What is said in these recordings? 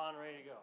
on, ready to go.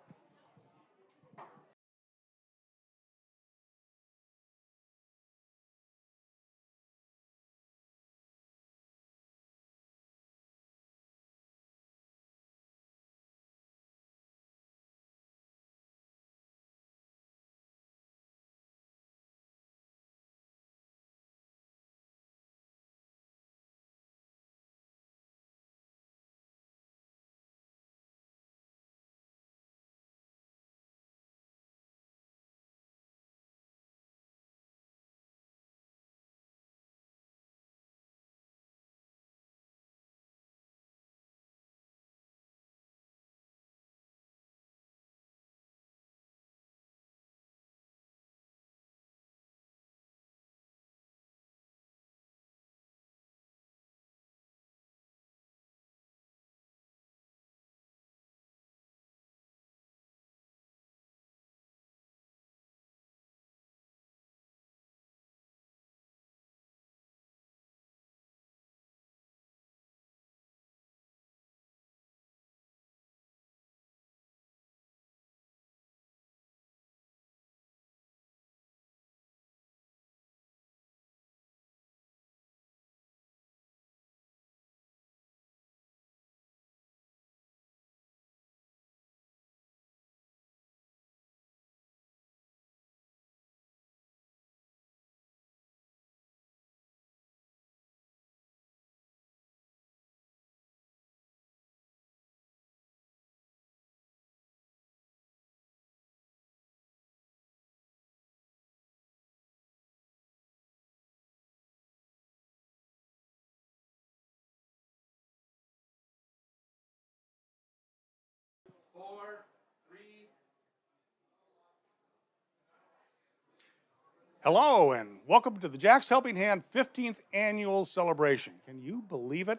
Hello, and welcome to the Jack's Helping Hand 15th annual celebration. Can you believe it?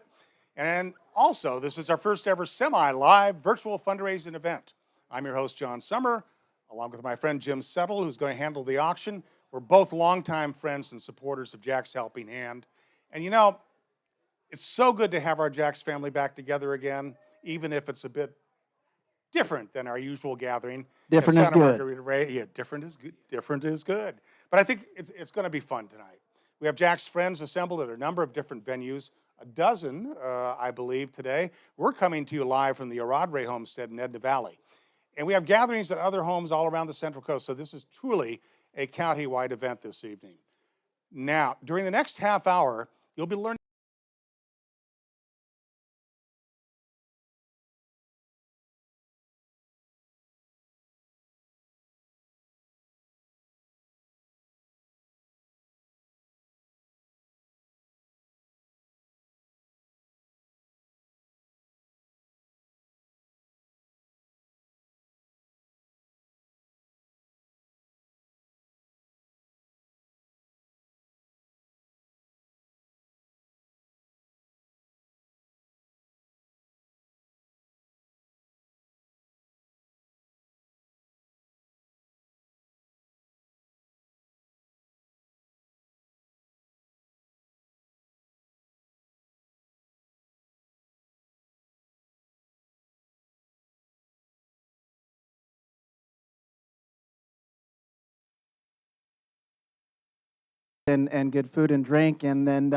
And also, this is our first ever semi-live virtual fundraising event. I'm your host, John Summer, along with my friend Jim Settle, who's going to handle the auction. We're both longtime friends and supporters of Jack's Helping Hand. And you know, it's so good to have our Jack's family back together again, even if it's a bit different than our usual gathering. Different is good. Yeah, different is good. Different is good. But I think it's going to be fun tonight. We have Jack's friends assembled at a number of different venues, a dozen, I believe, today. We're coming to you live from the Aradre homestead in Edna Valley. And we have gatherings at other homes all around the Central Coast. So this is truly a county-wide event this evening. Now, during the next half hour, you'll be learning and good food and drink, and then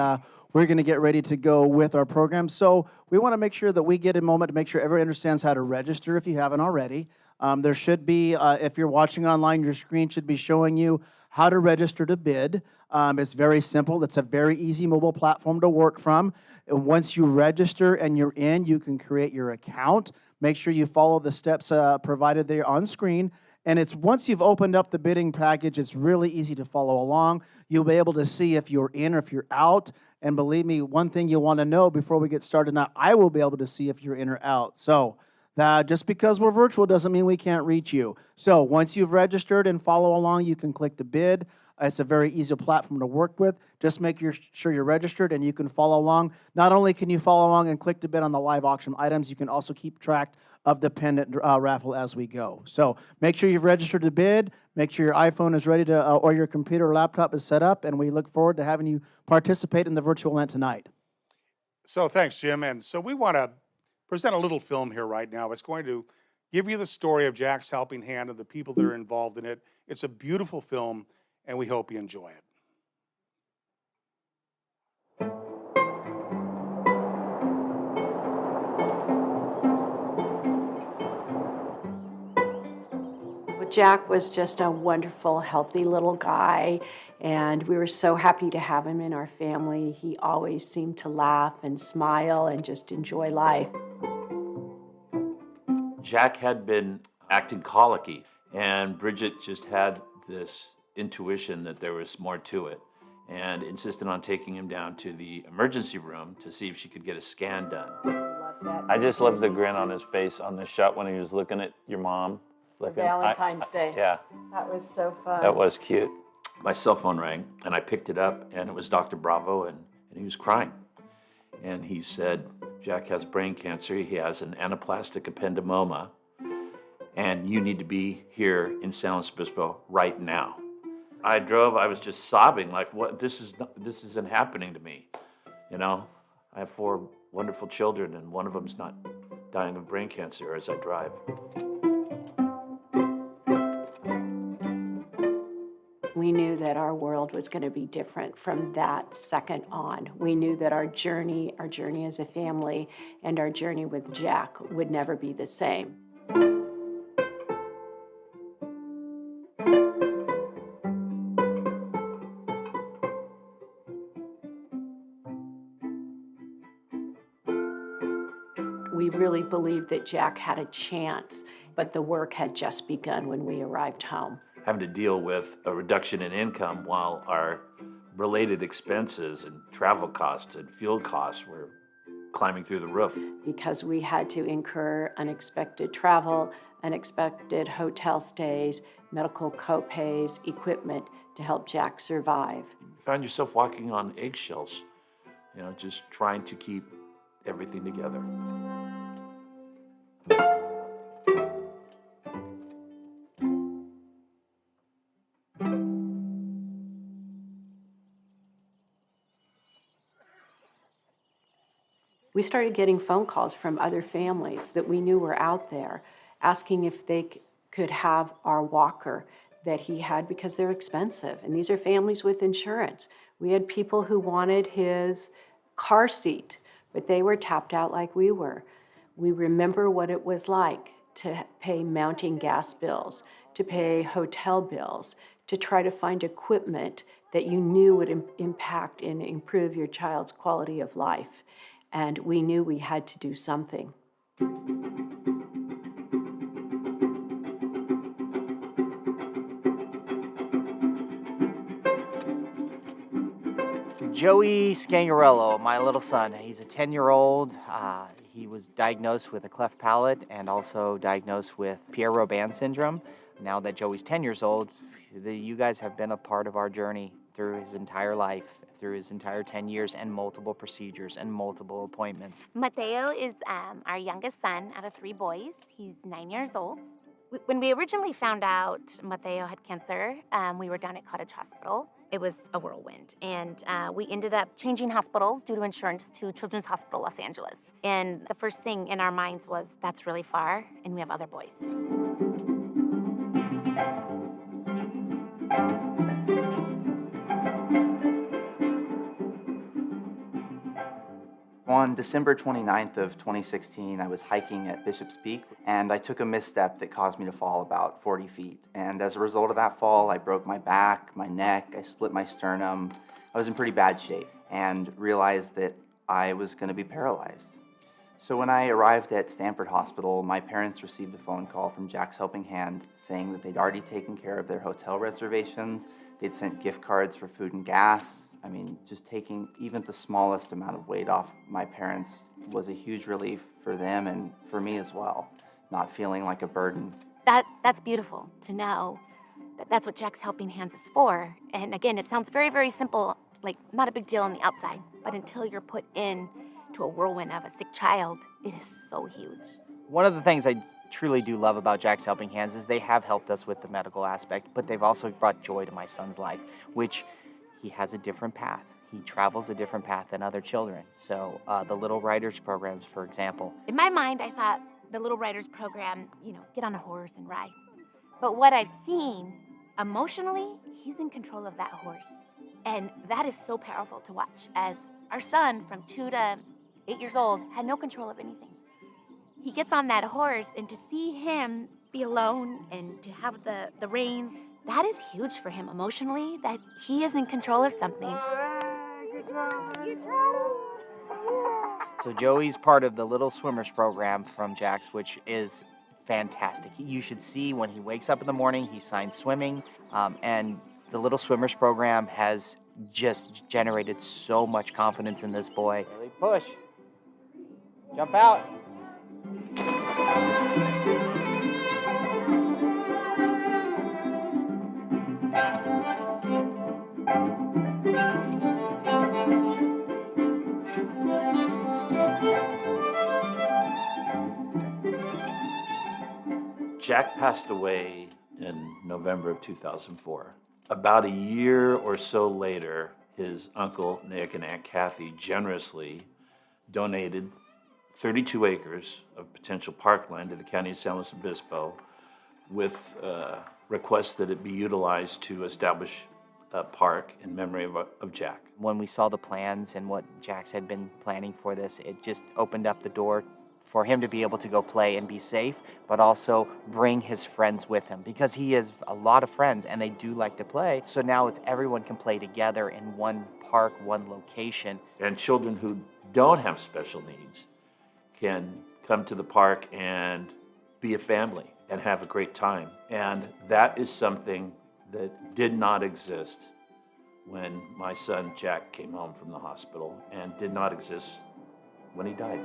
we're going to get ready to go with our program. So we want to make sure that we get a moment to make sure everyone understands how to register if you haven't already. There should be, if you're watching online, your screen should be showing you how to register to bid. It's very simple. It's a very easy mobile platform to work from. And once you register and you're in, you can create your account. Make sure you follow the steps provided there on screen. And it's once you've opened up the bidding package, it's really easy to follow along. You'll be able to see if you're in or if you're out. And believe me, one thing you'll want to know before we get started now, I will be able to see if you're in or out. So just because we're virtual doesn't mean we can't reach you. So once you've registered and follow along, you can click the bid. It's a very easy platform to work with. Just make sure you're registered and you can follow along. Not only can you follow along and click to bid on the live auction items, you can also keep track of the pendant raffle as we go. So make sure you've registered to bid. Make sure your iPhone is ready to, or your computer or laptop is set up, and we look forward to having you participate in the virtual event tonight. So thanks, Jim. And so we want to present a little film here right now. It's going to give you the story of Jack's Helping Hand and the people that are involved in it. It's a beautiful film, and we hope you enjoy it. Jack was just a wonderful, healthy little guy, and we were so happy to have him in our family. He always seemed to laugh and smile and just enjoy life. Jack had been acting colicky, and Bridget just had this intuition that there was more to it and insisted on taking him down to the emergency room to see if she could get a scan done. I just love the grin on his face on the shot when he was looking at your mom. Valentine's Day. Yeah, That was so fun. that was cute. My cell phone rang, and I picked it up, and it was Dr. Bravo, and he was crying. And he said, Jack has brain cancer, he has an anaplastic ependymoma, and you need to be here in San Luis Obispo right now. I was just sobbing, like, what, this isn't happening to me. You know, I have 4 wonderful children, and one of them's not dying of brain cancer as I drive. We knew that our world was going to be different from that second on. We knew that our journey as a family, and our journey with Jack would never be the same. We really believed that Jack had a chance, but the work had just begun when we arrived home. Having to deal with a reduction in income while our related expenses and travel costs and fuel costs were climbing through the roof. Because we had to incur unexpected travel, unexpected hotel stays, medical co-pays, equipment to help Jack survive. You find yourself walking on eggshells, you know, just trying to keep everything together. We started getting phone calls from other families that we knew were out there asking if they could have our walker that he had because they're expensive. And these are families with insurance. We had people who wanted his car seat, but they were tapped out like we were. We remember what it was like to pay mounting gas bills, to pay hotel bills, to try to find equipment that you knew would impact and improve your child's quality of life. And we knew we had to do something. Joey Scangarello, my little son. He's a 10-year-old. He was diagnosed with a cleft palate and also diagnosed with Pierre-Robin syndrome. Now that Joey's 10 years old, you guys have been a part of our journey through his entire life, through his entire 10 years and multiple procedures and multiple appointments. Mateo is our youngest son out of 3 boys. He's 9 years old. When we originally found out Mateo had cancer, we were down at Cottage Hospital. It was a whirlwind, and we ended up changing hospitals due to insurance to Children's Hospital Los Angeles. And the first thing in our minds was, that's really far, and we have other boys. On December 29th of 2016, I was hiking at Bishop's Peak, and I took a misstep that caused me to fall about 40 feet. And as a result of that fall, I broke my back, my neck, I split my sternum. I was in pretty bad shape and realized that I was going to be paralyzed. So when I arrived at Stanford Hospital, my parents received a phone call from Jack's Helping Hand saying that they'd already taken care of their hotel reservations, they'd sent gift cards for food and gas. I mean, just taking even the smallest amount of weight off my parents was a huge relief for them and for me as well, not feeling like a burden. That's beautiful to know that that's what Jack's Helping Hands is for. And again, it sounds very, very simple, like not a big deal on the outside, but until you're put in to a whirlwind of a sick child, it is so huge. One of the things I truly do love about Jack's Helping Hands is they have helped us with the medical aspect, but they've also brought joy to my son's life, which he has a different path. He travels a different path than other children. So the Little Riders programs, for example. In my mind, I thought, the Little Riders program, get on a horse and ride. But what I've seen, emotionally, he's in control of that horse. And that is so powerful to watch, as our son from 2 to 8 years old had no control of anything. He gets on that horse, and to see him be alone and to have the reins, that is huge for him emotionally, that he is in control of something. So Joey's part of the Little Swimmers program from Jax, which is fantastic. You should see when he wakes up in the morning, he signs swimming, and the Little Swimmers program has just generated so much confidence in this boy. Really push. Jump out. Jack passed away in November of 2004. About a year or so later, his uncle Nick and Aunt Kathy generously donated 32 acres of potential parkland to the County of San Luis Obispo with requests that it be utilized to establish a park in memory of Jack. When we saw the plans and what Jax had been planning for this, it just opened up the door for him to be able to go play and be safe, but also bring his friends with him, because he has a lot of friends and they do like to play. So now it's everyone can play together in one park, one location. And children who don't have special needs can come to the park and be a family and have a great time. And that is something that did not exist when my son Jack came home from the hospital, and did not exist when he died.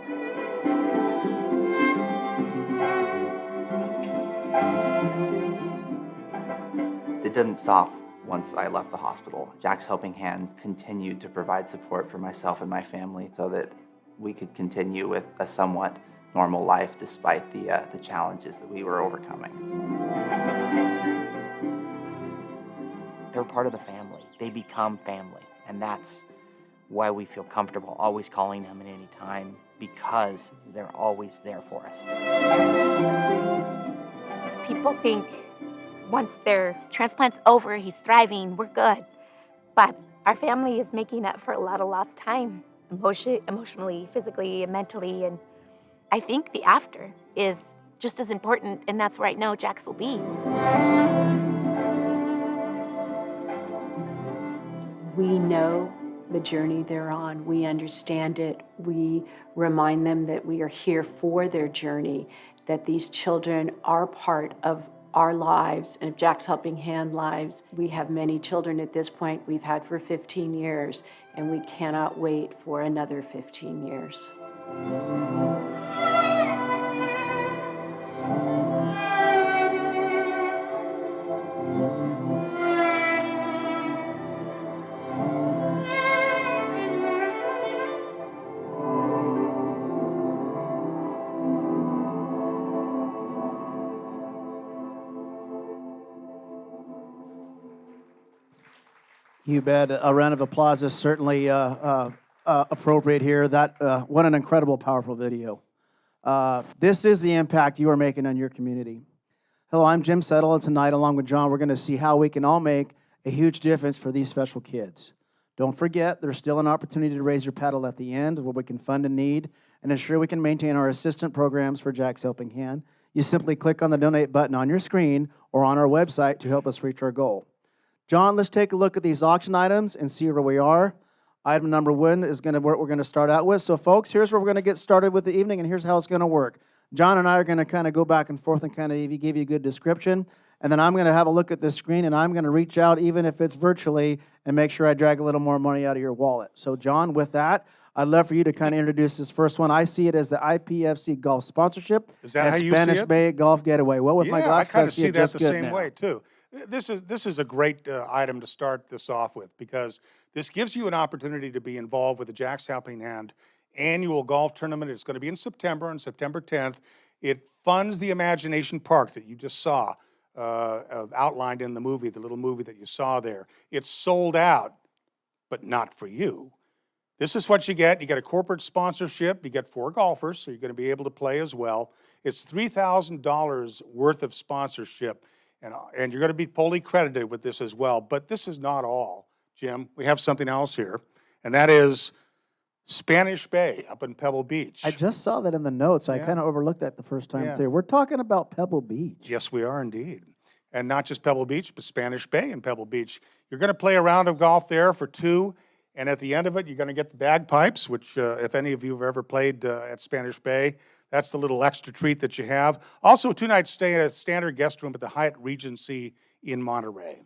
It didn't stop once I left the hospital. Jack's Helping Hand continued to provide support for myself and my family so that we could continue with a somewhat normal life despite the challenges that we were overcoming. They're part of the family. They become family. And that's why we feel comfortable always calling them at any time, because they're always there for us. People think once their transplant's over, he's thriving, we're good. But our family is making up for a lot of lost time, emotionally, physically, and mentally. And I think the after is just as important, and that's where I know Jax will be. We know the journey they're on. We understand it. We remind them that we are here for their journey, that these children are part of our lives and of Jack's Helping Hand lives. We have many children at this point we've had for 15 years, and we cannot wait for another 15 years. You bet. A round of applause is certainly appropriate here. What an incredible, powerful video. This is the impact you are making on your community. Hello, I'm Jim Settle, and tonight, along with John, we're going to see how we can all make a huge difference for these special kids. Don't forget, there's still an opportunity to raise your paddle at the end, where we can fund a need and ensure we can maintain our assistant programs for Jack's Helping Hand. You simply click on the donate button on your screen or on our website to help us reach our goal. John, let's take a look at these auction items and see where we are. Item number 1 is what we're going to start out with. So, folks, here's where we're going to get started with the evening, and here's how it's going to work. John and I are going to kind of go back and forth and kind of give you a good description, and then I'm going to have a look at this screen, and I'm going to reach out, even if it's virtually, and make sure I drag a little more money out of your wallet. So, John, with that, I'd love for you to kind of introduce this first one. I see it as the IPFC Golf Sponsorship. Is that how you see Spanish it? Bay Golf Getaway. Well, with my glasses, I kind of see it that just the good same now. way, too. This is a great item to start this off with, because this gives you an opportunity to be involved with the Jack's Helping Hand annual golf tournament. It's going to be in September, on September 10th. It funds the Imagination Park that you just saw outlined in the movie, the little movie that you saw there. It's sold out, but not for you. This is what you get. You get a corporate sponsorship. You get 4 golfers, so you're going to be able to play as well. It's $3,000 worth of sponsorship, and you're going to be fully credited with this as well. But this is not all, Jim. We have something else here, and that is Spanish Bay up in Pebble Beach. I just saw that in the notes. I Yeah. kind of overlooked that the first time Yeah. through. We're talking about Pebble Beach. Yes, we are indeed. And not just Pebble Beach, but Spanish Bay and Pebble Beach. You're going to play a round of golf there for 2, and at the end of it, you're going to get the bagpipes, which if any of you have ever played at Spanish Bay, that's the little extra treat that you have. Also, a 2-night stay at a standard guest room at the Hyatt Regency in Monterey.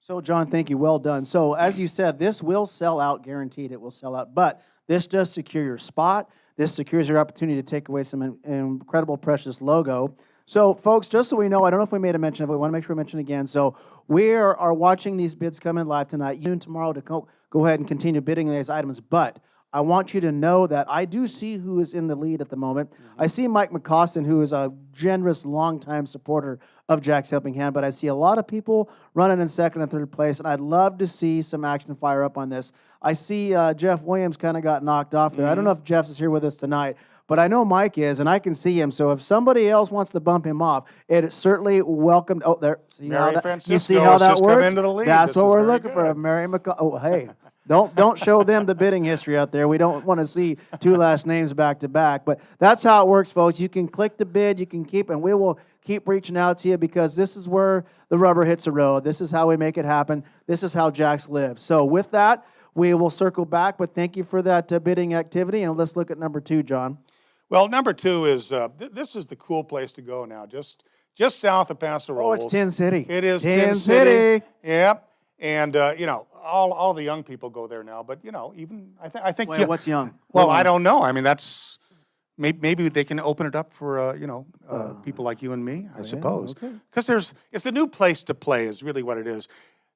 So, John, thank you. Well done. So, as you said, this will sell out, guaranteed it will sell out. But this does secure your spot. This secures your opportunity to take away some incredible, precious logo. So, folks, just so we know, I don't know if we made a mention of it. We want to make sure we mention it again. So, we are watching these bids come in live tonight. You and tomorrow to go ahead and continue bidding these items. But I want you to know that I do see who is in the lead at the moment. I see Mike McCaustin, who is a generous, longtime supporter of Jack's Helping Hand, but I see a lot of people running in second and third place, and I'd love to see some action fire up on this. I see Jeff Williams kind of got knocked off there. I don't know if Jeff is here with us tonight, but I know Mike is, and I can see him. So if somebody else wants to bump him off, it is certainly welcome. Oh, there. See Mary how that, Francisco you see how has that just come works? into the lead. That's This what is we're very looking for. good. Mary McCaustin. Oh, hey. Don't show them the bidding history out there. We don't want to see 2 last names back to back. But that's how it works, folks. You can click the bid, you can keep, and we will keep reaching out to you because this is where the rubber hits the road. This is how we make it happen. This is how Jack's lives. So with that, we will circle back. But thank you for that bidding activity, and let's look at number 2, John. Well, number 2 is, this is the cool place to go now, just south of Paso Oh, Robles. it's Tin City. It is Tin Tin City. City. Yep. And, all the young people go there now, but, even, I think. Wait, what's young? Well, What I one? don't know. I mean, that's, maybe they can open it up for, people like you and me, I suppose. okay. Because it's the new place to play is really what it is.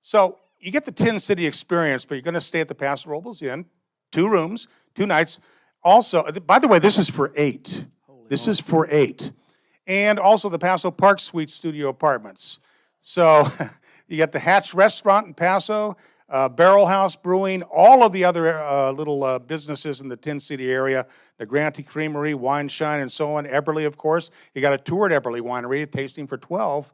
So you get the Tin City experience, but you're going to stay at the Paso Robles Inn, 2 rooms, 2 nights. Also, by the way, this is for 8. This is for 8. And also the Paso Park Suite Studio Apartments. So you get the Hatch Restaurant in Paso, Barrel House Brewing, all of the other little businesses in the Tin City area, the Grantee Creamery, Wine Shine, and so on. Eberly, of course. You got a tour at Eberly Winery, a tasting for $12.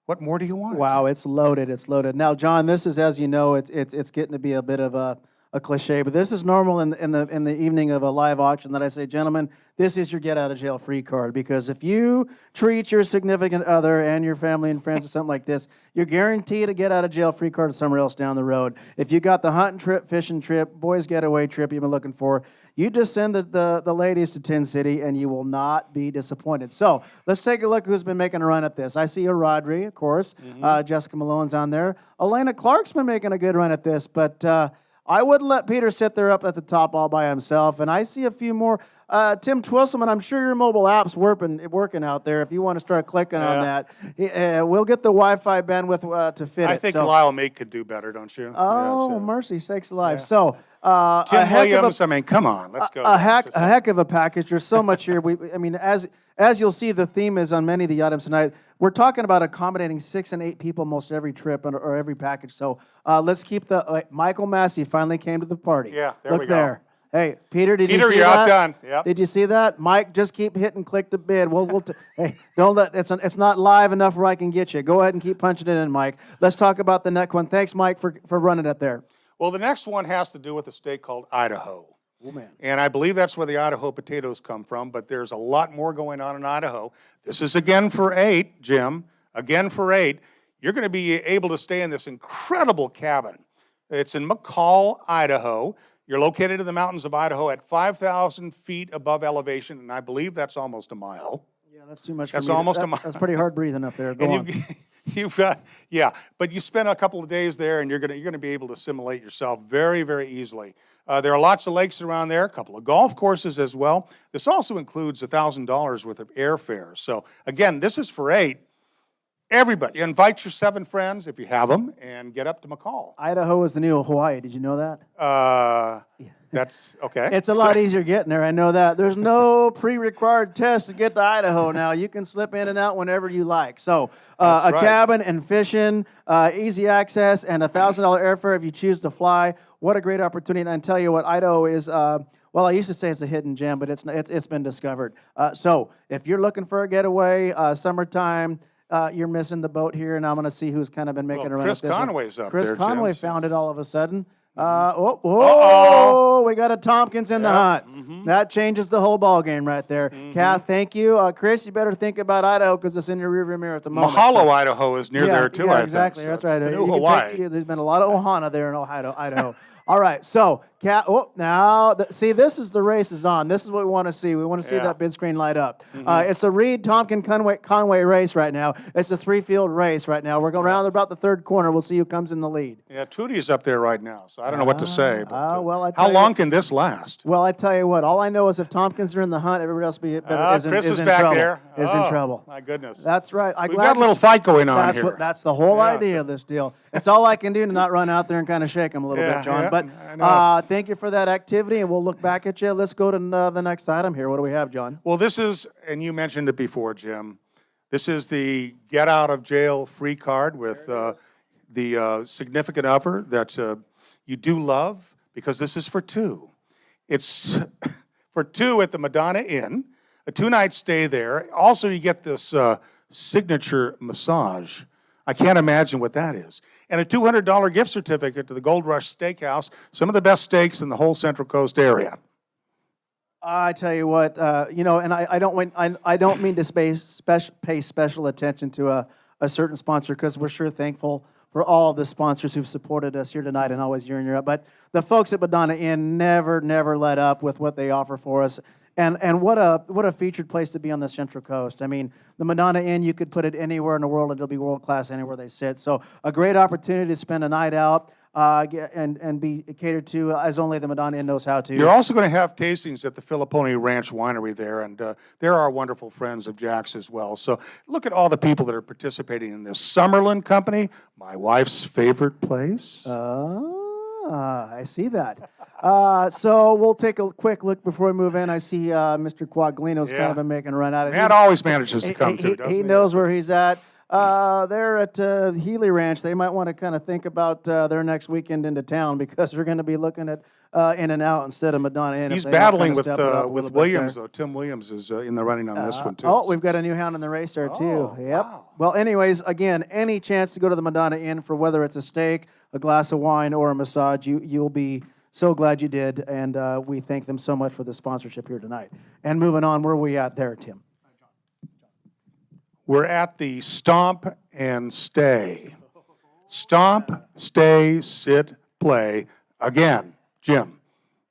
What more do you want? Wow, it's loaded. It's loaded. Now, John, this is, as you know, it's getting to be a bit of a cliche, but this is normal in the evening of a live auction that I say, gentlemen, this is your get out of jail free card, because if you treat your significant other and your family and friends or something like this, you're guaranteed a get out of jail free card somewhere else down the road. If you got the hunting trip, fishing trip, boys getaway trip you've been looking for, you just send the ladies to Tin City and you will not be disappointed. So let's take a look who's been making a run at this. I see a Rodri, of course. Jessica Malone's on there. Elena Clark's been making a good run at this, but I wouldn't let Peter sit there up at the top all by himself. And I see a few more. Tim Twisselman, I'm sure your mobile app's working out there. If you want to start clicking on that, we'll get the Wi-Fi bandwidth to fit it. I think So- Lyle Mate could do better, don't you? Oh, Yeah, so. mercy sakes alive. So, a Tim heck of a- Williams, I mean, come on, let's go. a heck of a package. There's so much here. I mean, as you'll see, the theme is on many of the items tonight. We're talking about accommodating 6 and 8 people most every trip or every package. So let's keep the Michael Massey finally came to the party. Yeah, there Look we go. there. Hey, Peter, did you Peter, see you're that? outdone. Yep. Did you see that? Mike, just keep hitting click to bid. Hey, don't let it's not live enough where I can get you. Go ahead and keep punching it in, Mike. Let's talk about the next one. Thanks, Mike, for running it there. Well, the next one has to do with a state called Idaho. Oh, man. And I believe that's where the Idaho potatoes come from, but there's a lot more going on in Idaho. This is again for 8, Jim. Again for 8. You're going to be able to stay in this incredible cabin. It's in McCall, Idaho. You're located in the mountains of Idaho at 5,000 feet above elevation, and I believe that's almost a mile. Yeah, that's too much That's for me. almost a mile. That's pretty hard breathing up there. Go on. And you've got, yeah, but you spend a couple of days there, and you're gonna be able to assimilate yourself very, very easily. There are lots of lakes around there, a couple of golf courses as well. This also includes $1,000 worth of airfare. So again, this is for 8. Everybody, invite your 7 friends if you have them, and get up to McCall. Idaho is the new Hawaii. Did you know that? That's okay. It's a lot easier getting there, I know that. There's no pre-required test to get to Idaho now. You can slip in and out whenever you like. So That's a right. cabin and fishing, easy access, and a $1,000 airfare if you choose to fly. What a great opportunity. And I tell you what, Idaho is, well, I used to say it's a hidden gem, but it's been discovered. So if you're looking for a getaway, summertime, you're missing the boat here, and I'm going to see who's kind of been making Well, a run Chris at this one. Conway's up Chris there, Conway Jim. found it all of a sudden. Uh-oh. We got a Tompkins in the hunt. That changes the whole ball game right there. Kath, thank you. Chris, you better think about Idaho because it's in your rearview mirror at the moment. Mahalo, So- Idaho is near there too, yeah, I think. exactly. So That's it's right. the You new can Hawaii. there's been a lot of Ohana there in Idaho. All right, so now see, this is the race is on. This is what we want to see. We want to see Yeah. that bid screen light up. It's a Reed Tompkins Conway race right now. It's a 3-field race right now. We're going around about the third corner. We'll see who comes in the lead. Yeah, Tootie's up there right now, so I don't know what to say. But, well, I how tell you- long can this last? Well, I tell you what. All I know is if Tompkins are in the hunt, everybody else Chris is is in back trouble. there. Is in Oh, trouble. My goodness. That's right. We've got a little fight going on that's here. That's the whole Yeah, idea so- of this deal. It's all I can do to not run out there and kind of shake them a little Yeah, bit, John. yeah, But I know. thank you for that activity, and we'll look back at you. Let's go to the next item here. What do we have, John? Well, this is, and you mentioned it before, Jim. This is the get out of jail free card with the significant other that you do love, because this is for two. It's for two at the Madonna Inn, a 2-night stay there. Also, you get this signature massage. I can't imagine what that is. And a $200 gift certificate to the Gold Rush Steakhouse, some of the best steaks in the whole Central Coast area. I tell you what, and I don't mean to pay special attention to a certain sponsor because we're sure thankful for all of the sponsors who've supported us here tonight and always year in, year out. But the folks at Madonna Inn never let up with what they offer for us. And what a featured place to be on the Central Coast. I mean, the Madonna Inn, you could put it anywhere in the world and it'll be world class anywhere they sit. So a great opportunity to spend a night out and be catered to as only the Madonna Inn knows how to. You're also going to have tastings at the Filipponi Ranch Winery there, and there are wonderful friends of Jack's as well. So look at all the people that are participating in this. Summerlin Company, my wife's favorite place. I see that. So we'll take a quick look before we move in. I see Mr. Quaglino's kind of been making a run at it. Matt always manages to come through, doesn't he? He knows where he's at. They're at Healy Ranch. They might want to kind of think about their next weekend into town because we're going to be looking at In and Out instead of Madonna Inn. He's if they don't battling kinda step it up a with little bit Williams, there. though. Tim Williams is in the running on this one, too. Oh, we've got a new hound in the race there, too. Oh, Yep. wow. Well, anyways, again, any chance to go to the Madonna Inn for whether it's a steak, a glass of wine, or a massage, you'll be so glad you did. And we thank them so much for the sponsorship here tonight. And moving on, where are we at there, Tim? We're at the Stomp and Stay. Stomp, stay, sit, play. Again, Jim,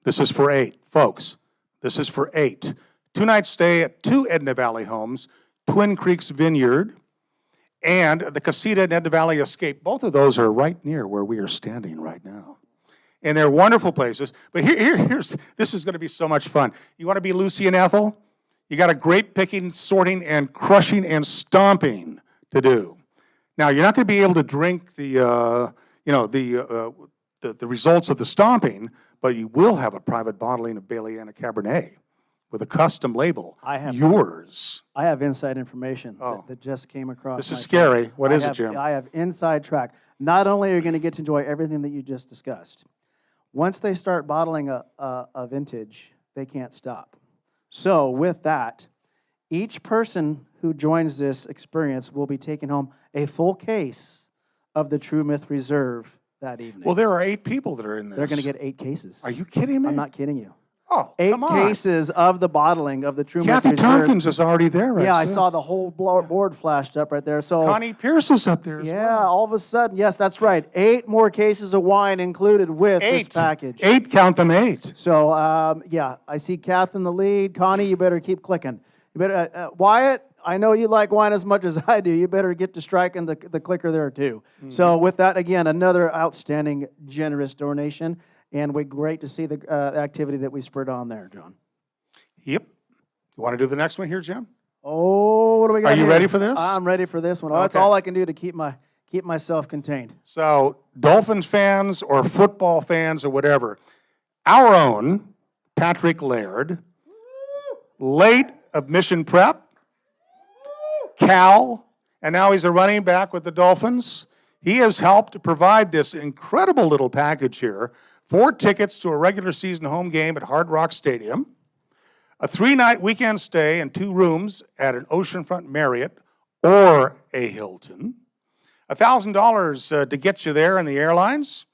this is for 8. Folks, this is for 8. 2-night stay at 2 Edna Valley homes, Twin Creeks Vineyard, and the Casita and Edna Valley Escape. Both of those are right near where we are standing right now. And they're wonderful places. But here's this is going to be so much fun. You want to be Lucy and Ethel? You got a great picking, sorting, and crushing and stomping to do. Now, you're not going to be able to drink the results of the stomping, but you will have a private bottling of Baileyana Cabernet with a custom label. I have yours. I have inside information Oh. that just came across. This is my scary. phone. What I is it, have- Jim? I have inside track. Not only are you going to get to enjoy everything that you just discussed, once they start bottling a vintage, they can't stop. So with that, each person who joins this experience will be taking home a full case of the True Myth Reserve that evening. Well, there are 8 people that are in this. They're going to get 8 cases. Are you kidding me? I'm not kidding you. Oh, 8 come on. cases of the bottling of the True Myth Kathy Reserve. Tompkins is already there, right? Yeah, I sis? saw the whole board flashed up right there. So Connie Pierce is up there as yeah, well. all of a sudden, yes, that's right. 8 more cases of wine included with this 8. package. 8, count them 8. So yeah, I see Kath in the lead. Connie, you better keep clicking. You better Wyatt. I know you like wine as much as I do. You better get to striking the clicker there too. So with that, again, another outstanding, generous donation, and we're great to see the activity that we spurred on there, John. Yep. You want to do the next one here, Jim? Oh, what do we got? Are you here? ready for this? I'm ready for this one. Oh, that's Okay. all I can do to keep myself contained. So, Dolphins fans or football fans or whatever, our own Patrick Laird, late of Mission Prep, Cal, and now he's a running back with the Dolphins. He has helped to provide this incredible little package here: 4 tickets to a regular season home game at Hard Rock Stadium, a 3-night weekend stay and 2 rooms at an oceanfront Marriott or a Hilton, $1,000 to get you there in the airlines,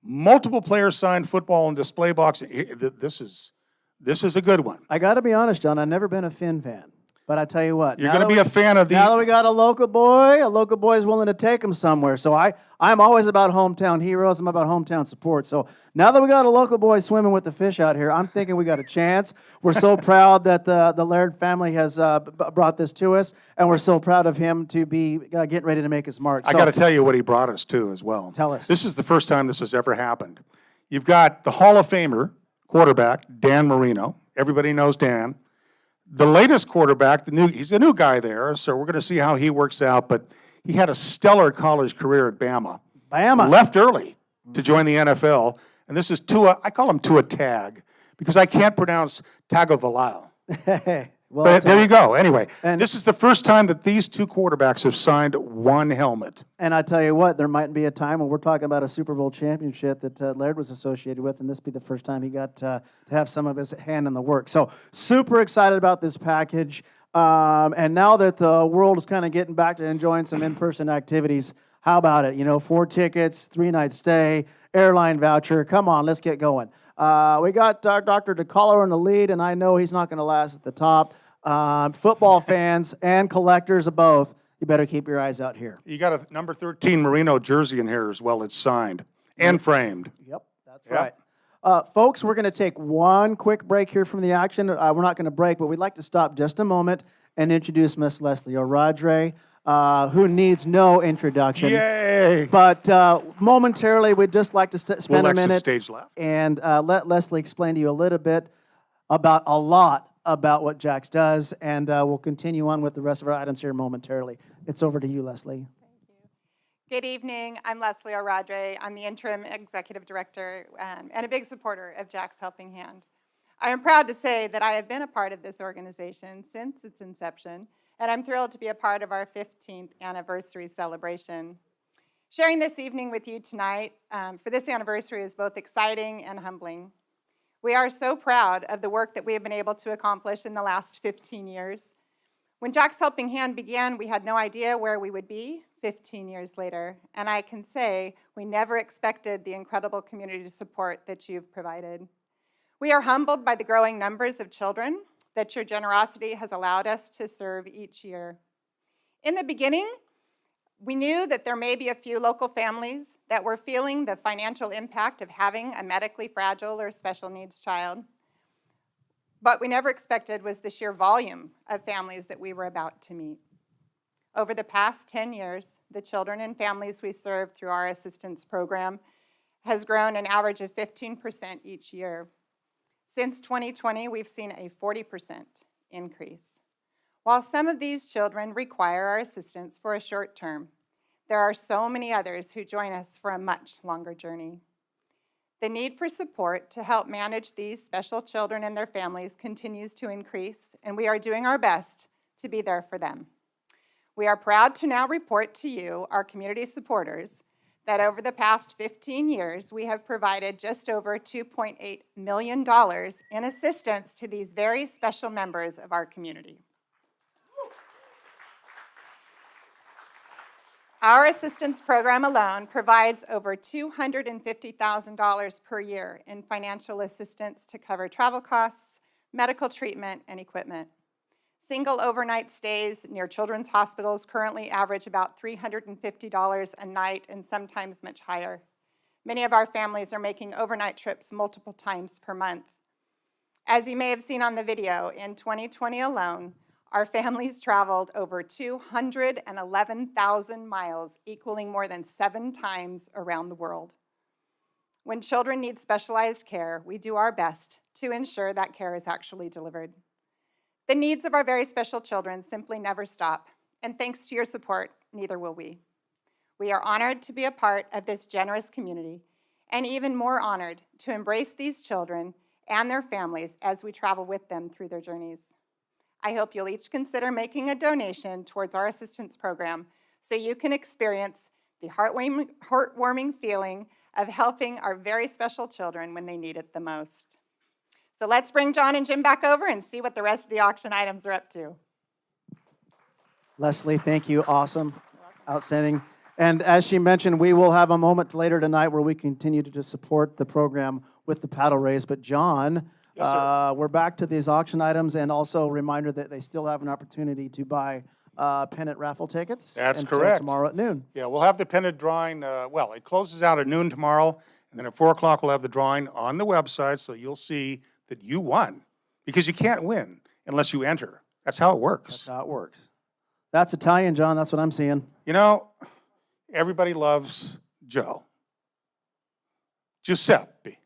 multiple players signed football and display box. This is a good one. I got to be honest, John, I've never been a Finn fan. But I tell you what, You're going to be a fan of now that the. we got a local boy is willing to take him somewhere. So I'm always about hometown heroes. I'm about hometown support. So now that we got a local boy swimming with the fish out here, I'm thinking we got a chance. We're so proud that the Laird family has brought this to us, and we're so proud of him to be getting ready to make his mark. I So, got to tell you what he brought us to as well. Tell us. This is the first time this has ever happened. You've got the Hall of Famer quarterback, Dan Marino. Everybody knows Dan. The latest quarterback, he's a new guy there, so we're going to see how he works out, but he had a stellar college career at Bama. Bama. Left early to join the NFL, and this is Tua. I call him Tua Tag because I can't pronounce Tagovailoa. well, But there you go. Anyway, And- this is the first time that these 2 quarterbacks have signed 1 helmet. And I tell you what, there might be a time when we're talking about a Super Bowl championship that Laird was associated with, and this be the first time he got to have some of his hand in the work. So super excited about this package. And now that the world is kind of getting back to enjoying some in-person activities, how about it? 4 tickets, 3-night stay, airline voucher. Come on, let's get going. We got Dr. DeCollo in the lead, and I know he's not going to last at the top. Football fans and collectors of both, you better keep your eyes out here. You got a number 13 Merino jersey in here as well. It's signed and framed. Yep, that's Yep. right. Folks, we're going to take one quick break here from the action. We're not going to break, but we'd like to stop just a moment and introduce Miss Leslie O'Radre, who needs no introduction. Yay! But momentarily, we'd just like to Will spend a exit minute stage left. and let Leslie explain to you a little bit about what Jax does, and we'll continue on with the rest of our items here momentarily. It's over to you, Leslie. Good evening. I'm Leslie O'Radre. I'm the interim executive director and a big supporter of Jack's Helping Hand. I am proud to say that I have been a part of this organization since its inception, and I'm thrilled to be a part of our 15th anniversary celebration. Sharing this evening with you tonight for this anniversary is both exciting and humbling. We are so proud of the work that we have been able to accomplish in the last 15 years. When Jack's Helping Hand began, we had no idea where we would be 15 years later, and I can say we never expected the incredible community support that you've provided. We are humbled by the growing numbers of children that your generosity has allowed us to serve each year. In the beginning, we knew that there may be a few local families that were feeling the financial impact of having a medically fragile or special needs child. What we never expected was the sheer volume of families that we were about to meet. Over the past 10 years, the children and families we serve through our assistance program has grown an average of 15% each year. Since 2020, we've seen a 40% increase. While some of these children require our assistance for a short term, there are so many others who join us for a much longer journey. The need for support to help manage these special children and their families continues to increase, and we are doing our best to be there for them. We are proud to now report to you, our community supporters, that over the past 15 years, we have provided just over $2.8 million in assistance to these very special members of our community. Our assistance program alone provides over $250,000 per year in financial assistance to cover travel costs, medical treatment, and equipment. Single overnight stays near children's hospitals currently average about $350 a night and sometimes much higher. Many of our families are making overnight trips multiple times per month. As you may have seen on the video, in 2020 alone, our families traveled over 211,000 miles, equaling more than 7 times around the world. When children need specialized care, we do our best to ensure that care is actually delivered. The needs of our very special children simply never stop, and thanks to your support, neither will we. We are honored to be a part of this generous community, and even more honored to embrace these children and their families as we travel with them through their journeys. I hope you'll each consider making a donation towards our assistance program so you can experience the heartwarming feeling of helping our very special children when they need it the most. So let's bring John and Jim back over and see what the rest of the auction items are up to. Leslie, thank you. Awesome. Outstanding. And as she mentioned, we will have a moment later tonight where we continue to support the program with the paddle race. But John, Yes, sir. we're back to these auction items, and also a reminder that they still have an opportunity to buy pennant raffle tickets. That's until correct. tomorrow at noon. Yeah, we'll have the pennant drawing, well, it closes out at noon tomorrow, and then at 4 o'clock we'll have the drawing on the website, so you'll see that you won. Because you can't win unless you enter. That's how it works. That's how it works. That's Italian, John. That's what I'm seeing. You know, everybody loves Joe. Giuseppe.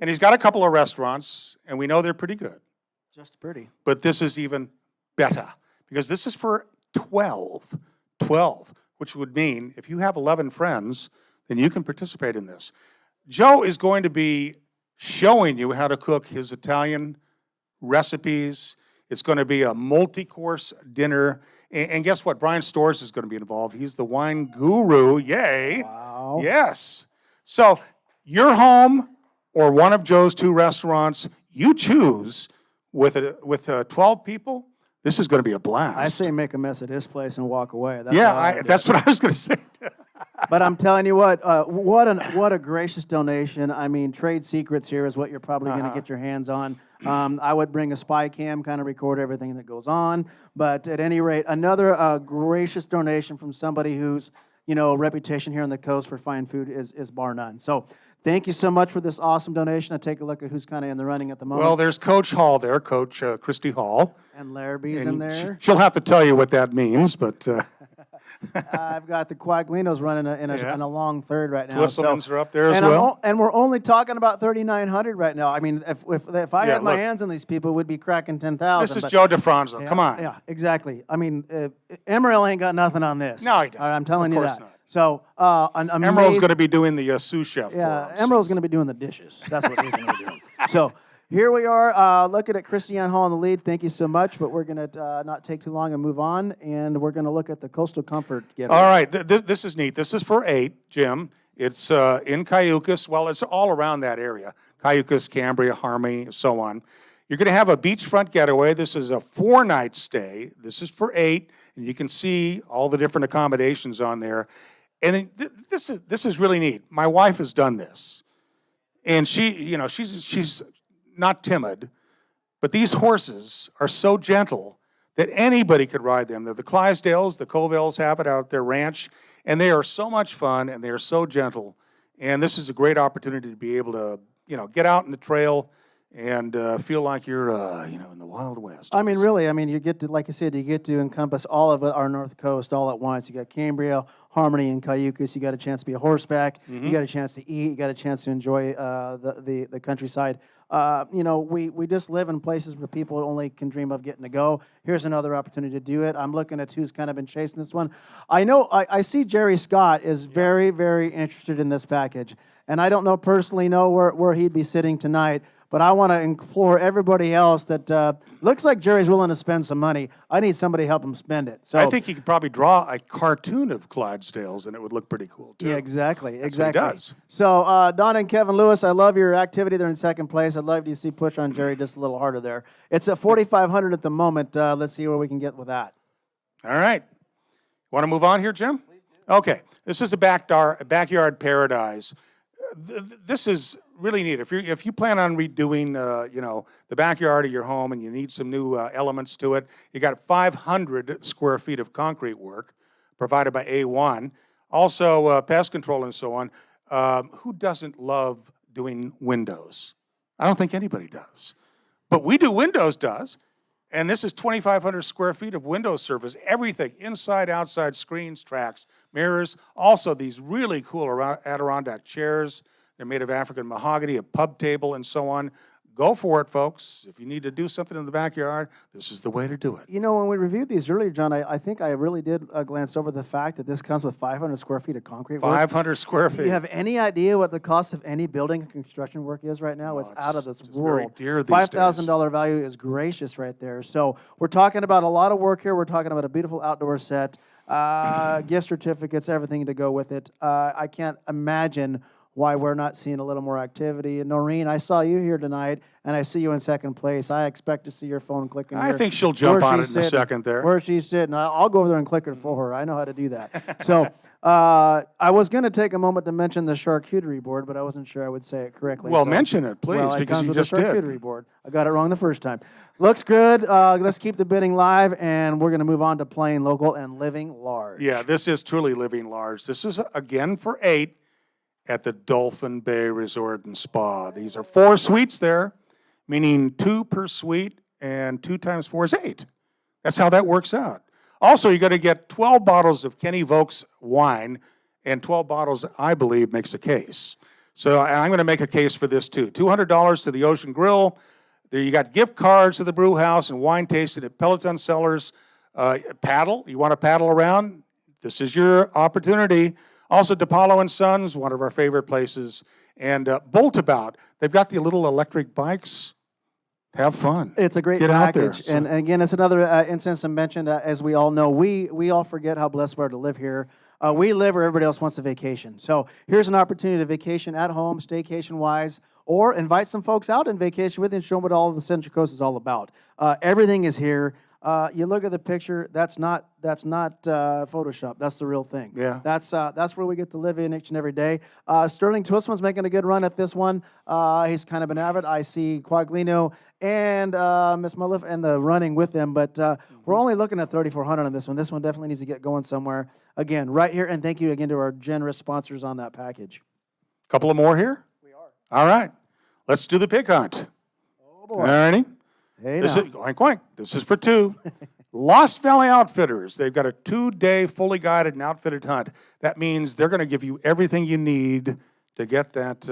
And he's got a couple of restaurants, and we know they're pretty good. Just pretty. But this is even better, because this is for 12, which would mean if you have 11 friends, then you can participate in this. Joe is going to be showing you how to cook his Italian recipes. It's going to be a multi-course dinner. And guess what? Brian Storrs is going to be involved. He's the wine guru. Yay. Wow. Yes. So your home or one of Joe's 2 restaurants, you choose with 12 people. This is going to be a blast. I say make a mess at his place and walk away. That's yeah, all I do. that's what I was going to say. But I'm telling you what a gracious donation. I mean, trade secrets here is what you're probably going to get your hands on. I would bring a spy cam, kind of record everything that goes on. But at any rate, another gracious donation from somebody whose reputation here on the coast for fine food is bar none. So thank you so much for this awesome donation. I take a look at who's kind of in the running at the moment. Well, there's Coach Hall there, Coach Christy Hall. And Larrabee's in And there. she'll have to tell you what that means, but I've got the Quaglinos running in a long third right now. Twisselmans are up there as and well. and we're only talking about 3,900 right now. I mean, if I Yeah, had my look. hands on these people, we'd be cracking 10,000. This is Joe DeFranzo. Yeah, Come on. Yeah, exactly. I mean, Emerald ain't got nothing on this. No, he doesn't. I'm telling Of you course that. not. So, an amazing. Emerald's going to be doing the sous chef for Yeah, us. Emerald's going to be doing the dishes. That's what he's going to be doing. So here we are, looking at Christiane Hall in the lead. Thank you so much, but we're going to not take too long and move on, and we're going to look at the Coastal Comfort getaway. All right, this is neat. This is for 8, Jim. It's in Cayucas. Well, it's all around that area. Cayucas, Cambria, Harmony, so on. You're going to have a beachfront getaway. This is a 4-night stay. This is for 8, and you can see all the different accommodations on there. And this is really neat. My wife has done this, and she's not timid, but these horses are so gentle that anybody could ride them. The Clydesdales, the Colvilles have it out at their ranch, and they are so much fun, and they are so gentle. And this is a great opportunity to be able to, get out in the trail and feel like you're, in the Wild West. I mean, really, you get to, like I said, you get to encompass all of our North Coast all at once. You got Cambria, Harmony, and Cayucas. You got a chance to be a horseback. You got a chance to eat. You got a chance to enjoy the countryside. We just live in places where people only can dream of getting to go. Here's another opportunity to do it. I'm looking at who's kind of been chasing this one. I know, I see Jerry Scott is very, very interested in this package. And I don't personally know where he'd be sitting tonight, but I want to implore everybody else that looks like Jerry's willing to spend some money. I need somebody to help him spend it. So I think you could probably draw a cartoon of Clydesdales, and it would look pretty cool, too. yeah, exactly. That's what he does. So, Don and Kevin Lewis, I love your activity there in second place. I'd love to see push on Jerry just a little harder there. It's at 4,500 at the moment. Let's see where we can get with that. All right. Want to move on here, Jim? Please do. Okay. This is a backyard paradise. This is really neat. If you plan on redoing, the backyard of your home and you need some new elements to it, you got 500 square feet of concrete work provided by A1. Also, pest control and so on. Who doesn't love doing windows? I don't think anybody does. But We Do Windows does. And this is 2,500 square feet of window surface, everything, inside, outside, screens, tracks, mirrors. Also, these really cool Adirondack chairs. They're made of African mahogany, a pub table, and so on. go for it, folks. If you need to do something in the backyard, this is the way to do it. You know, when we reviewed these earlier, John, I think I really did glance over the fact that this comes with 500 square feet of concrete work. 500 square Do feet. you have any idea what the cost of any building and construction work is right now? It's out of this it's very world. dear these days. $5,000 value is gracious right there. So we're talking about a lot of work here. We're talking about a beautiful outdoor set, gift certificates, everything to go with it. I can't imagine why we're not seeing a little more activity. And Noreen, I saw you here tonight, and I see you in second place. I expect to see your phone clicking. I here. think she'll jump Where on it she's in a sitting. second there. Where she's sitting. I'll go over there and click it for her. I know how to do that. So I was going to take a moment to mention the charcuterie board, but I wasn't sure I would say it correctly. Well, So- mention it, please, well, it because comes you with just a did. charcuterie board. I got it wrong the first time. Looks good. Let's keep the bidding live, and we're going to move on to playing local and living large. Yeah, this is truly living large. This is, again, for 8 at the Dolphin Bay Resort and Spa. These are 4 suites there, meaning 2 per suite, and 2 times 4 is 8. That's how that works out. Also, you're going to get 12 bottles of Kenny Vokes wine, and 12 bottles, I believe, makes a case. So I'm going to make a case for this, too. $200 to the Ocean Grill. There you got gift cards to the brew house and wine tasting at Peloton Cellars. Paddle, you want to paddle around? This is your opportunity. Also, DePaulo and Sons, one of our favorite places. And Boltabout, they've got the little electric bikes. Have fun. It's a great Get out there. package. And again, it's another instance to mention, as we all know, we all forget how blessed we are to live here. We live where everybody else wants a vacation. So here's an opportunity to vacation at home, staycation-wise, or invite some folks out and vacation with you and show them what all of the Central Coast is all about. Everything is here. You look at the picture. That's not Photoshop. That's the real thing. Yeah. That's where we get to live in each and every day. Sterling Twistman's making a good run at this one. He's kind of an avid. I see Quaglino and Miss Mullif and the running with them, but we're only looking at 3,400 on this one. This one definitely needs to get going somewhere. Again, right here, and thank you again to our generous sponsors on that package. Couple of more here? We are. All right. Let's do the pig hunt. Oh All boy. righty. Hey This now. is, oink, oink. This is for 2. Lost Valley Outfitters. They've got a 2-day fully guided and outfitted hunt. That means they're going to give you everything you need to get that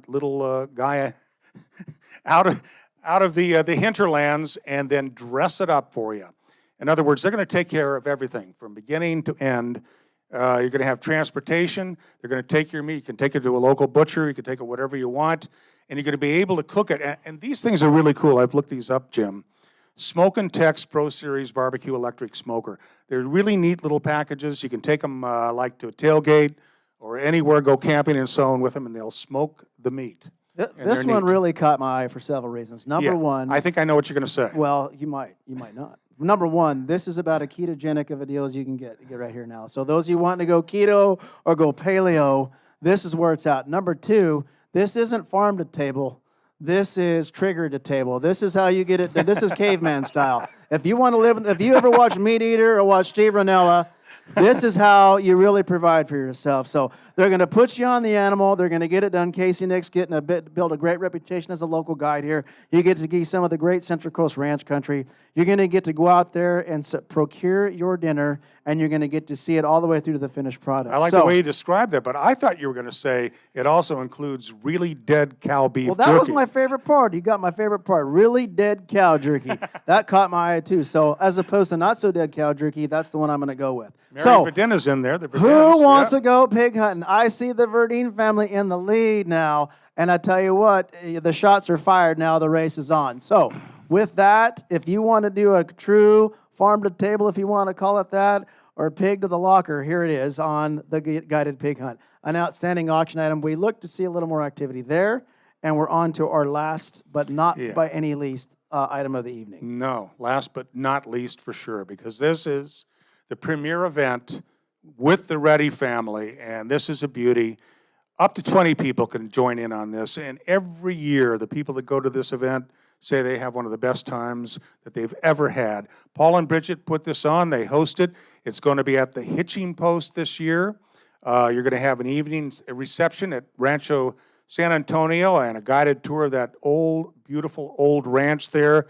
little guy out of the hinterlands and then dress it up for you. In other words, they're going to take care of everything from beginning to end. You're going to have transportation. They're going to take your meat. You can take it to a local butcher. You can take it whatever you want. And you're going to be able to cook it. And these things are really cool. I've looked these up, Jim. Smoke and Tex Pro Series Barbecue Electric Smoker. They're really neat little packages. You can take them like to a tailgate or anywhere, go camping and so on with them, and they'll smoke the meat. And This they're one neat. really caught my eye for several reasons. Number Yeah, one, I think I know what you're going to say. well, you might not. Number one, this is about as ketogenic of a deal as you can get right here now. So those of you wanting to go keto or go paleo, this is where it's at. Number two, this isn't farm to table. This is trigger to table. This is how you get it. This is caveman style. If you want to live, if you ever watch Meat Eater or watch Steve Rinella, this is how you really provide for yourself. So they're going to put you on the animal. They're going to get it done. Casey Nick's built a great reputation as a local guide here. You get to get some of the great Central Coast ranch country. You're going to get to go out there and procure your dinner, and you're going to get to see it all the way through to the finished product. I like So- the way you described that, but I thought you were going to say it also includes really dead cow beef Well, that jerky. was my favorite part. You got my favorite part. Really dead cow jerky. That caught my eye too. So as opposed to not so dead cow jerky, that's the one I'm going to go with. Mary So Verdena's in there. The who Verdenas, wants yeah. to go pig hunting? I see the Verdine family in the lead now. And I tell you what, the shots are fired now. The race is on. So with that, if you want to do a true farm to table, if you want to call it that, or pig to the locker, here it is on the guided pig hunt. An outstanding auction item. We look to see a little more activity there. And we're on to our last, but not Yeah. by any least, item of the evening. No, last but not least for sure, because this is the premier event with the Reddy family, and this is a beauty. Up to 20 people can join in on this, and every year the people that go to this event say they have one of the best times that they've ever had. Paul and Bridget put this on. They host it. It's going to be at the Hitching Post this year. You're going to have an evening reception at Rancho San Antonio and a guided tour of that old, beautiful old ranch there.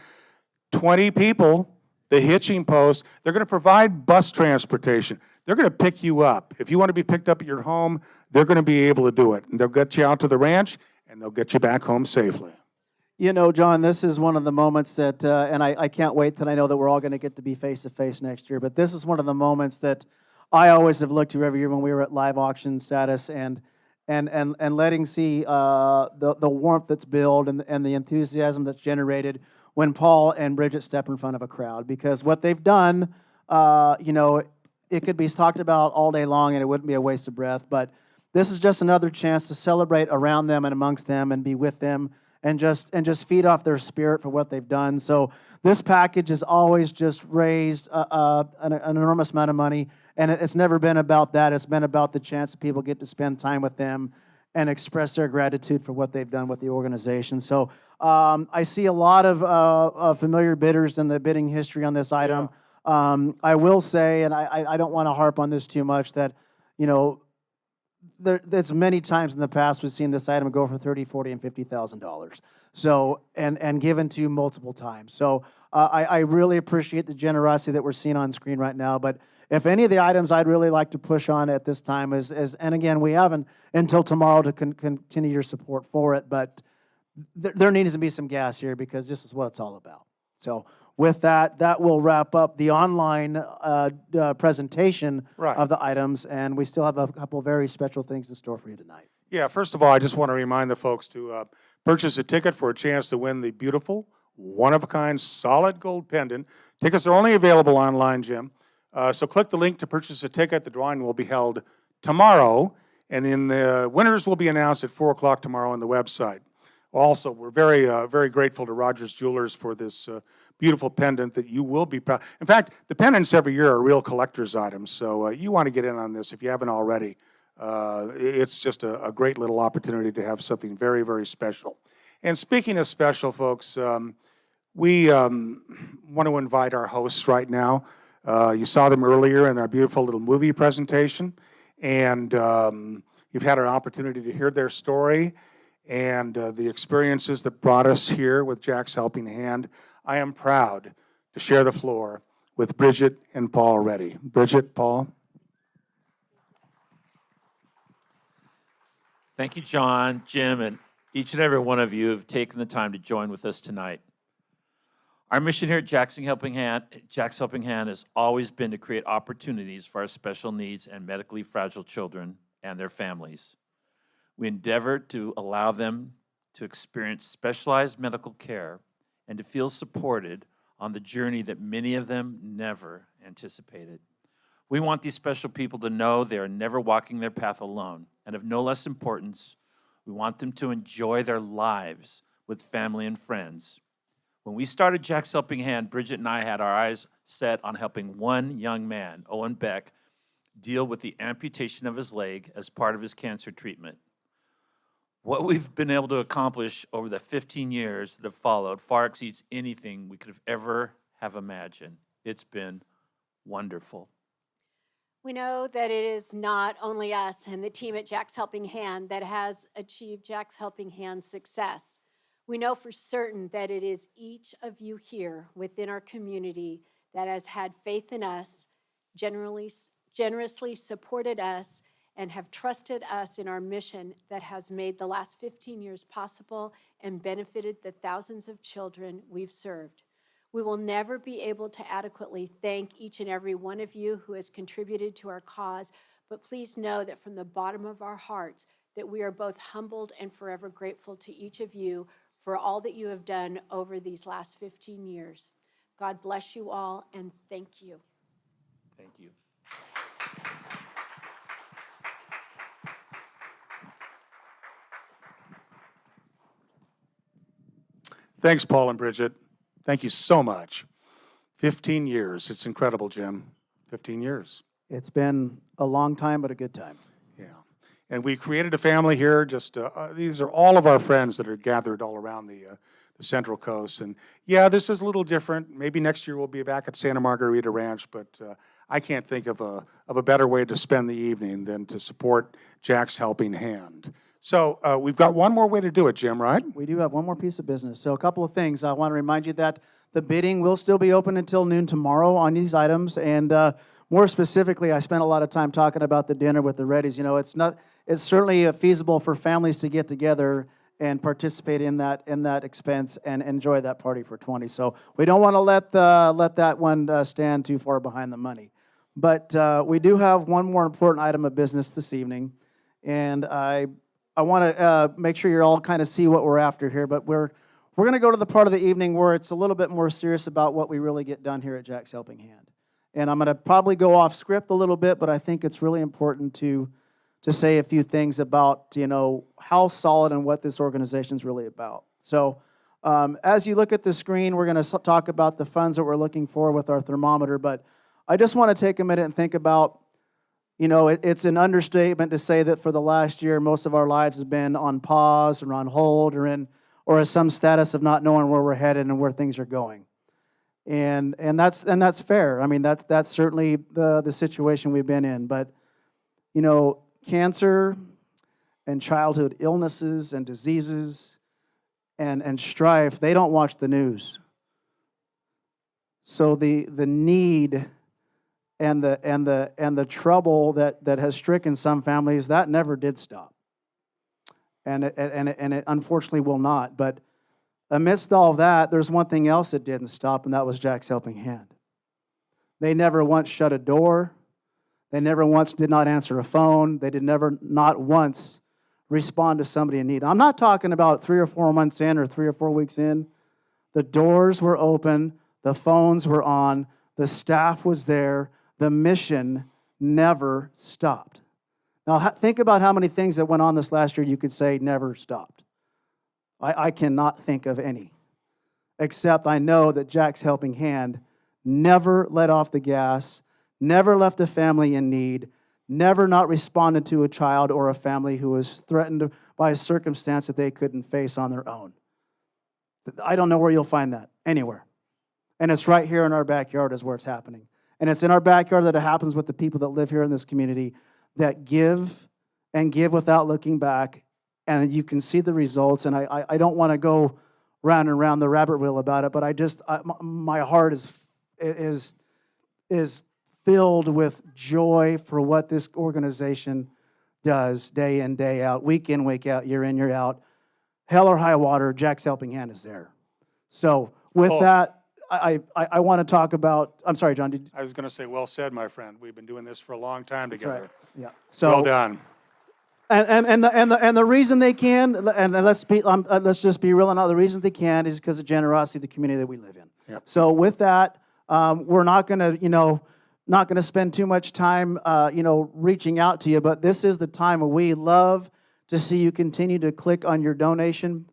20 people, the Hitching Post. They're going to provide bus transportation. They're going to pick you up. If you want to be picked up at your home, they're going to be able to do it. And they'll get you out to the ranch, and they'll get you back home safely. You know, John, this is one of the moments that, and I can't wait till I know that we're all going to get to be face to face next year. But this is one of the moments that I always have looked to every year when we were at live auction status, and letting see the warmth that's built and the enthusiasm that's generated when Paul and Bridget step in front of a crowd. Because what they've done, you know, it could be talked about all day long, and it wouldn't be a waste of breath. But this is just another chance to celebrate around them and amongst them and be with them, and just feed off their spirit for what they've done. So this package has always just raised an enormous amount of money, and it's never been about that. It's been about the chance that people get to spend time with them and express their gratitude for what they've done with the organization. So I see a lot of familiar bidders in the bidding history on this item. I will say, and I don't want to harp on this too much, that, you know, there's many times in the past we've seen this item go for $30,000, $40,000, and $50,000. So, and given to you multiple times. So I really appreciate the generosity that we're seeing on screen right now. But if any of the items I'd really like to push on at this time is and again, we haven't until tomorrow to continue your support for it, but there needs to be some gas here because this is what it's all about. So with that, that will wrap up the online presentation of the items, and we still have a couple of very special things in store for you tonight. Yeah, first of all, I just want to remind the folks to purchase a ticket for a chance to win the beautiful, one-of-a-kind, solid gold pendant. Tickets are only available online, Jim. So click the link to purchase a ticket. The drawing will be held tomorrow, and then the winners will be announced at 4 o'clock tomorrow on the website. Also, we're very grateful to Rogers Jewelers for this beautiful pendant that you will be proud. In fact, the pendants every year are real collector's items, so you want to get in on this if you haven't already. It's just a great little opportunity to have something very special. And speaking of special, folks, we want to invite our hosts right now. You saw them earlier in our beautiful little movie presentation, and you've had an opportunity to hear their story and the experiences that brought us here with Jack's Helping Hand. I am proud to share the floor with Bridget and Paul Reddy. Bridget, Paul. Thank you, John, Jim, and each and every one of you have taken the time to join with us tonight. Our mission here at Jack's Helping Hand has always been to create opportunities for our special needs and medically fragile children and their families. We endeavor to allow them to experience specialized medical care and to feel supported on the journey that many of them never anticipated. We want these special people to know they are never walking their path alone, and of no less importance, we want them to enjoy their lives with family and friends. When we started Jack's Helping Hand, Bridget and I had our eyes set on helping one young man, Owen Beck, deal with the amputation of his leg as part of his cancer treatment. What we've been able to accomplish over the 15 years that have followed far exceeds anything we could have ever have imagined. It's been wonderful. We know that it is not only us and the team at Jack's Helping Hand that has achieved Jack's Helping Hand's success. We know for certain that it is each of you here within our community that has had faith in us, generously supported us, and have trusted us in our mission that has made the last 15 years possible and benefited the thousands of children we've served. We will never be able to adequately thank each and every one of you who has contributed to our cause, but please know that from the bottom of our hearts that we are both humbled and forever grateful to each of you for all that you have done over these last 15 years. God bless you all, and thank you. Thank you. Thanks, Paul and Bridget. Thank you so much. 15 years. It's incredible, Jim. 15 years. It's been a long time, but a good time. Yeah. And we created a family here. Just these are all of our friends that are gathered all around the Central Coast. And yeah, this is a little different. Maybe next year we'll be back at Santa Margarita Ranch, but I can't think of a better way to spend the evening than to support Jack's Helping Hand. So we've got one more way to do it, Jim, right? We do have one more piece of business. So a couple of things. I want to remind you that the bidding will still be open until noon tomorrow on these items. And more specifically, I spent a lot of time talking about the dinner with the Reddys. You know, it's certainly feasible for families to get together and participate in that expense and enjoy that party for 20. So we don't want to let that one stand too far behind the money. But we do have one more important item of business this evening, and I want to make sure you all kind of see what we're after here. But we're going to go to the part of the evening where it's a little bit more serious about what we really get done here at Jack's Helping Hand. And I'm going to probably go off script a little bit, but I think it's really important to say a few things about, how solid and what this organization is really about. So as you look at the screen, we're going to talk about the funds that we're looking for with our thermometer, but I just want to take a minute and think about, it's an understatement to say that for the last year, most of our lives have been on pause or on hold or in some status of not knowing where we're headed and where things are going. And that's fair. I mean, that's certainly the situation we've been in. But, cancer and childhood illnesses and diseases and strife, they don't watch the news. So the need and the trouble that has stricken some families, that never did stop. And it unfortunately will not. But amidst all that, there's one thing else that didn't stop, and that was Jack's Helping Hand. They never once shut a door. They never once did not answer a phone. They not once respond to somebody in need. I'm not talking about 3 or 4 months in or 3 or 4 weeks in. The doors were open. The phones were on. The staff was there. The mission never stopped. Now, think about how many things that went on this last year you could say never stopped. I cannot think of any, except I know that Jack's Helping Hand never let off the gas, never left a family in need, never not responded to a child or a family who was threatened by a circumstance that they couldn't face on their own. I don't know where you'll find that, anywhere. And it's right here in our backyard is where it's happening. And it's in our backyard that it happens with the people that live here in this community that give and give without looking back, and you can see the results. And I don't want to go round and round the rabbit wheel about it, but my heart is filled with joy for what this organization does day in, day out, week in, week out, year in, year out. Hell or high water, Jack's Helping Hand is there. So with that, I want to talk about, I'm sorry, John. I was going to say, well said, my friend. We've been doing this for a long time together. Right. Yeah. So well done. And the reason they can, and let's just be real, and the reasons they can is because of generosity of the community that we live in. Yep. So with that, we're not going to spend too much time reaching out to you, but this is the time where we love to see you continue to click on your donation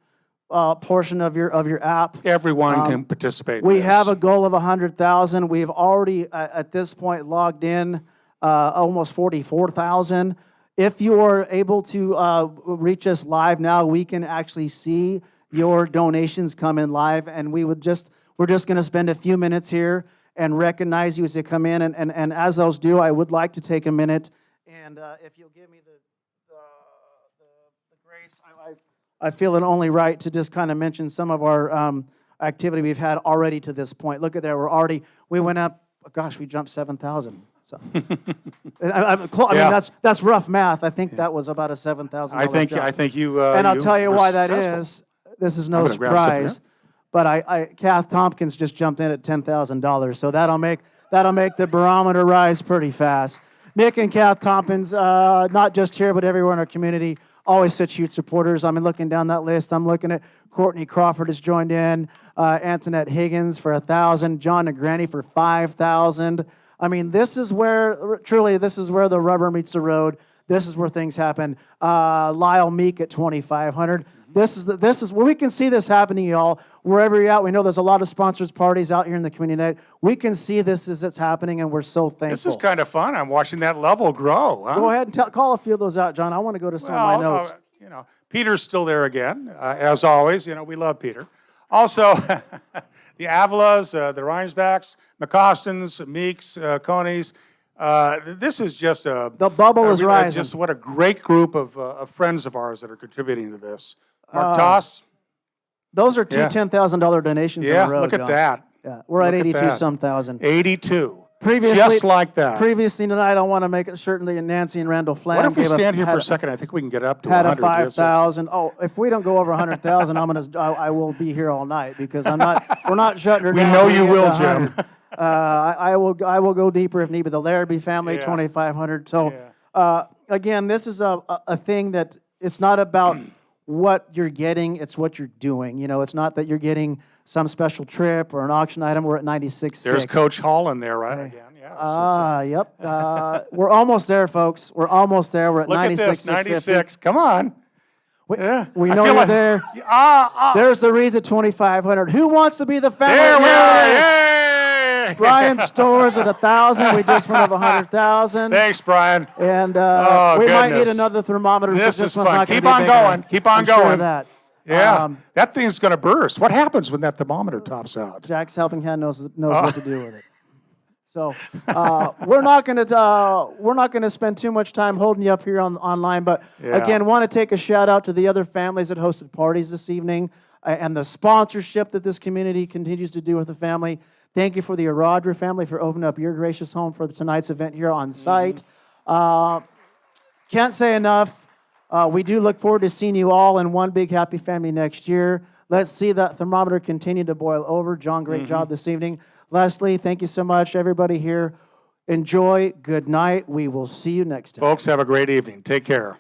portion of your app. Everyone can participate. We have a goal of 100,000. We've already at this point logged in almost 44,000. If you are able to reach us live now, we can actually see your donations come in live, and we're just going to spend a few minutes here and recognize you as they come in. And as those do, I would like to take a minute, and if you'll give me the grace, I feel it only right to just kind of mention some of our activity we've had already to this point. Look at there, we went up, gosh, we jumped 7,000. So, I mean, that's rough math. I think that was about a $7,000. I think you. And I'll tell you were why that successful. is. This is no surprise. But Kath Tompkins just jumped in at $10,000, so that'll make the barometer rise pretty fast. Nick and Kath Tompkins, not just here but everywhere in our community, always such huge supporters. I'm looking down that list. I'm looking at Courtney Crawford has joined in, Antoinette Higgins for 1,000, John Negrani for 5,000. I mean, this is where the rubber meets the road. This is where things happen. Lyle Meek at 2,500. This is where we can see this happening, y'all. Wherever you're at, we know there's a lot of sponsors parties out here in the community. We can see this as it's happening, and we're so thankful. This is kind of fun. I'm watching that level grow. Huh? Go ahead and call a few of those out, John. I want to go to some of my notes. Peter's still there again, as always. We love Peter. Also, the Avalas, the Reinsbachs, McCostons, Meeks, Coneys. This is just the bubble is rising. Just what a great group of friends of ours that are contributing to this. Mark Toss. Those are two $10,000 donations in a row, look at John. that. Yeah, we're at 82 some thousand. 82. Previously, Just like that. Previously tonight, I want to make it certain that Nancy and Randall Flam What if we gave a- stand here for had a second? I think we can get up to had a 100. Yes, yes. 5,000. Oh, if we don't go over 100,000, I will be here all night because we're not shutting her We down. know till you we get will, to Jim. 100. I will go deeper if need be. The Larrabee family, Yeah. 2,500. So again, this is a thing that it's not about what you're getting, it's what you're doing. You know, it's not that you're getting some special trip or an auction item. We're at 96.6. There's Coach Hall in there, right? Again, yeah. Yep. We're almost there, folks. We're almost there. We're at Look at 96. this, 96. Come on. Yeah. We I know feel you're like- there. Ah, There's the Reeds at 2,500. Who wants to be the family? there we are. Yes! Yay! Brian Stores at 1,000. We just went up 100,000. Thanks, Brian. And Oh, we might need goodness. another thermometer. because This is one's fun. not gonna Keep be on big going. enough. Keep on I'm sure of going. that. Yeah. That thing's going to burst. What happens when that thermometer tops out? Jack's helping hand knows what to do with it. So we're not going to spend too much time holding you up here online. But Yeah. again, want to take a shout out to the other families that hosted parties this evening and the sponsorship that this community continues to do with the family. Thank you for the Aradra family for opening up your gracious home for tonight's event here on site. Can't say enough. We do look forward to seeing you all in one big happy family next year. Let's see that thermometer continue to boil over. John, great job this evening. Leslie, thank you so much. Everybody here, enjoy. Good night. We will see you next time. Folks, have a great evening. Take care.